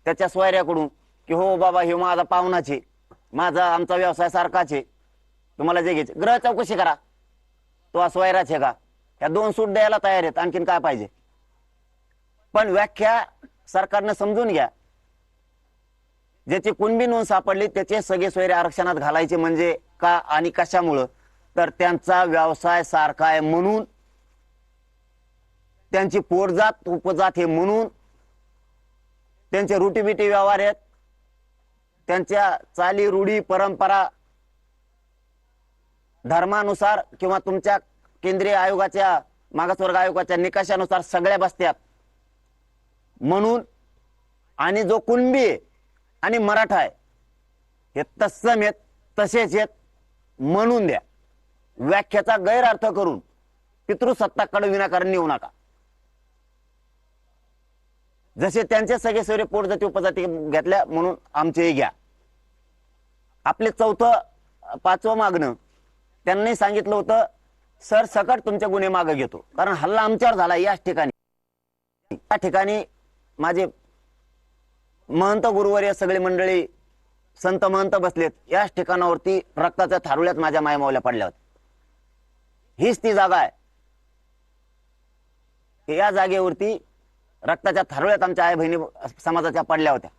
त्याच्या सोयऱ्याकडून की हो बाबा हे माझा पाहुणाचे, माझा आमचा व्यवसाय सारखाच आहे, तुम्हाला जे घ्यायचे ग्रह चौकशी करा, तो सोयराच आहे का, या 2 सूट द्यायला तयार आहेत, आणखीन काय पाहिजे. पण व्याख्या सरकारने समजून घ्या, ज्याची कुणबी नोंद सापडली त्याचे सगळे सोयरे आरक्षणात घालायचे म्हणजे का आणि कशामुळं, तर त्यांचा व्यवसाय सारखा आहे म्हणून, त्यांची पोरजात उपजात हे म्हणून, त्यांचे रुटीबिटी व्यवहार आहेत, त्यांच्या चाली रूढी परंपरा धर्मानुसार किंवा तुमच्या केंद्रीय आयोगाच्या मागासवर्ग आयोगाच्या निकषानुसार सगळ्या बसत्यात म्हणून. आणि जो कुणबी आहे आणि मराठा आहे हे तत्सम आहेत, तसेच आहेत म्हणून द्या. व्याख्याचा गैरअर्थ करून पितृसत्ताकडे विनाकारण नेऊ नका. जसे त्यांचे सगळे सोयरे पोटजाती उपजाती घेतल्या म्हणून आमचेही घ्या. आपले 5वं मागणं त्यांनी सांगितलं होतं सर सकट तुमचे गुन्हे मागे घेतो, कारण हल्ला आमच्यावर झाला याच ठिकाणी. त्या ठिकाणी माझे महंत गुरुवर्य सगळे मंडळी संत महंत बसलेत, याच ठिकाणावरती रक्ताच्या थारुळ्यात माझ्या मायमावल्या पडल्या होत्या. हीच ती जागा आहे. या जागेवरती रक्ताच्या थारुळ्यात आमच्या आई बहिणी समाजाच्या पडल्या होत्या.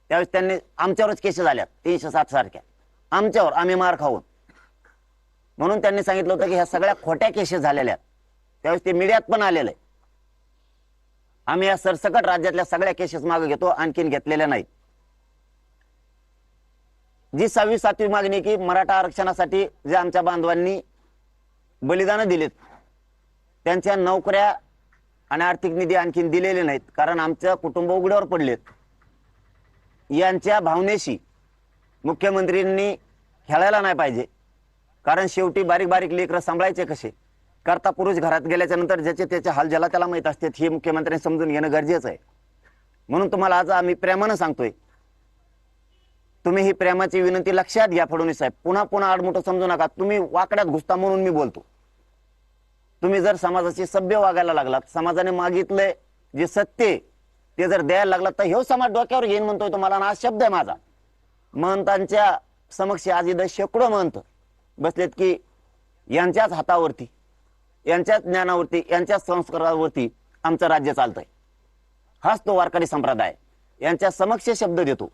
त्यावेळेस त्यांनी आमच्यावरच केस झाल्या 307 सारख्या, आमच्यावर, आम्ही मार खाऊन. म्हणून त्यांनी सांगितलं होतं की ह्या सगळ्या खोट्या केसेस झालेल्या आहेत. त्यावेळेस ते मीडियात पण आलेलं आहे. आम्ही या सरसकट राज्यातल्या सगळ्या केसेस मागे घेतो, आणखीन घेतलेल्या नाही. जी 6वी 7वी मागणी की मराठा आरक्षणासाठी जे आमच्या बांधवांनी बलिदान दिलेत त्यांच्या नोकऱ्या आणि आर्थिक निधी आणखीन दिलेले नाहीत, कारण आमचं कुटुंब उघड्यावर पडलेत. यांच्या भावनेशी मुख्यमंत्र्यांनी खेळायला नाही पाहिजे, कारण शेवटी बारीक बारीक लेकरं सांभाळायचे कसे. करता पुरुष घरात गेल्याच्या नंतर ज्याचे त्याचे हाल ज्याला त्याला माहित असते, हे मुख्यमंत्र्यांनी समजून घेणं गरजेचं आहे. म्हणून तुम्हाला आज आम्ही प्रेमानं सांगतोय, तुम्ही ही प्रेमाची विनंती लक्षात घ्या. फडणवीस साहेब, पुन्हा पुन्हा आडमुठं समजू नका. तुम्ही वाकड्यात घुसता म्हणून मी बोलतो. तुम्ही जर समाजाशी सभ्य वागायला लागलात, समाजाने मागितलंय जे सत्य ते जर द्यायला लागलात, तर हे समाज डोक्यावर घेईन म्हणतोय तुम्हाला ना. हा शब्द आहे माझा. महंतांच्या समक्ष आज इथं शेकडो महंत बसलेत की यांच्याच हातावरती, यांच्याच ज्ञानावरती, यांच्याच संस्कारावरती आमचं राज्य चालतंय. हाच तो वारकरी संप्रदाय. यांच्या समक्ष शब्द देतो.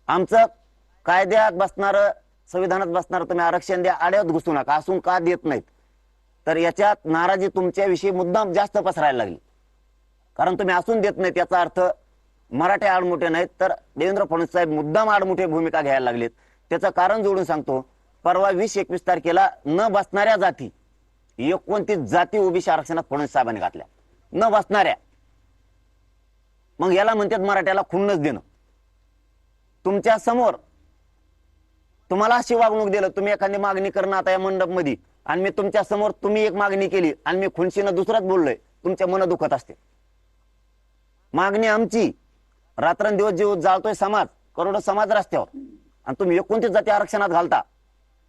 आमचं कायद्यात बसणार, संविधानात बसणार तुम्ही आरक्षण द्या, आड्यात घुसू नका. असून का देत नाहीत, तर याच्यात नाराजी तुमच्याविषयी मुद्दाम जास्त पसरायला लागली. कारण तुम्ही असून देत नाहीत याचा अर्थ मराठे आडमुठे नाहीत, तर देवेंद्र फडणवीस साहेब मुद्दाम आडमुठे भूमिका घ्यायला लागलेत. त्याचं कारण जोडून सांगतो. परवा 20-21 तारखेला न बसणाऱ्या जाती 29 जाती ओबीसी आरक्षणात फडणवीस साहेबांनी घातल्या. न बसणाऱ्या. मग याला म्हणतात मराठ्याला खुन्नस देणं. तुमच्या समोर तुम्हाला अशी वागणूक दिलं, तुम्ही एखादी मागणी करणं आता या मंडप मध्ये, आणि मी तुमच्या समोर तुम्ही एक मागणी केली आणि मी खुनशीनं दुसराच बोललोय, तुमच्या मन दुखत असते. मागणी आमची, रात्रंदिवस जीव जाळतोय समाज, करोडो समाज रस्त्यावर, आणि तुम्ही 29 जाती आरक्षणात घालता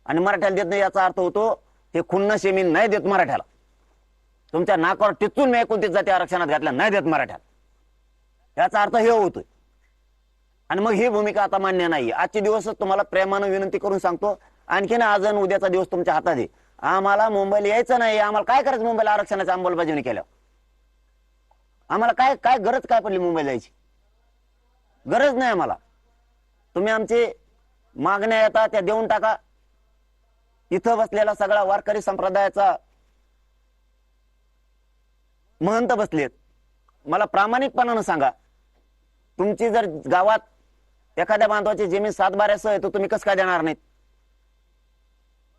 आणि मराठ्याला देत नाही. याचा अर्थ होतो हे खुन्नस मी नाही देत मराठ्याला. तुमच्या नाकावर टिचून मी 29 जाती आरक्षणात घातल्या, नाही देत मराठ्याला, याचा अर्थ हे होतोय. आणि मग ही भूमिका आता मान्य नाही. आजचे दिवसच तुम्हाला प्रेमानं विनंती करून सांगतो, आणखीन आज आणि उद्याचा दिवस तुमच्या हातात आहे. आम्हाला मुंबईला यायचं नाही. आम्हाला काय करायचं मुंबईला आरक्षणाची अंमलबजावणी केल्यावर? आम्हाला काय काय गरज काय पडली मुंबईला जायची? गरज नाही आम्हाला. तुम्ही आमचे मागण्या येतात त्या देऊन टाका. इथं बसलेला सगळा वारकरी संप्रदायाचा महंत बसलेत. मला प्रामाणिकपणानं सांगा, तुमची जर गावात एखाद्या बांधवाची जमीन 7/12 आहे तर तुम्ही कसं काय देणार नाहीत?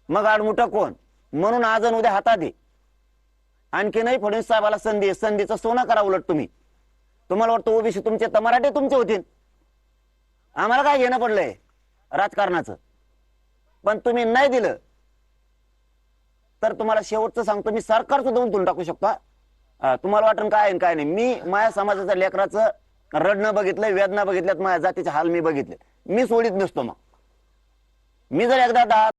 मग आडमुठं कोण? म्हणून आज उद्या हातात आहे. आणखी नाही फडणवीस साहेबाला संधी, संधीचं सोनं करा उलट तुम्ही. तुम्हाला वाटतं ओबीसी तुमचे तर मराठे तुमचे होतील. आम्हाला काय घेणं पडलंय राजकारणाचं? पण तुम्ही नाही दिलं तर तुम्हाला शेवटचं सांगतो, मी सरकार सुद्धा उंचून टाकू शकतो. तुम्हाला वाटण काय काय नाही. मी माझ्या समाजाच्या लेकराचं रडणं बघितलंय, वेदना बघितल्यात, माझ्या जातीचे हाल मी बघितले. मी सोडित नसतो. मग मी जर एकदा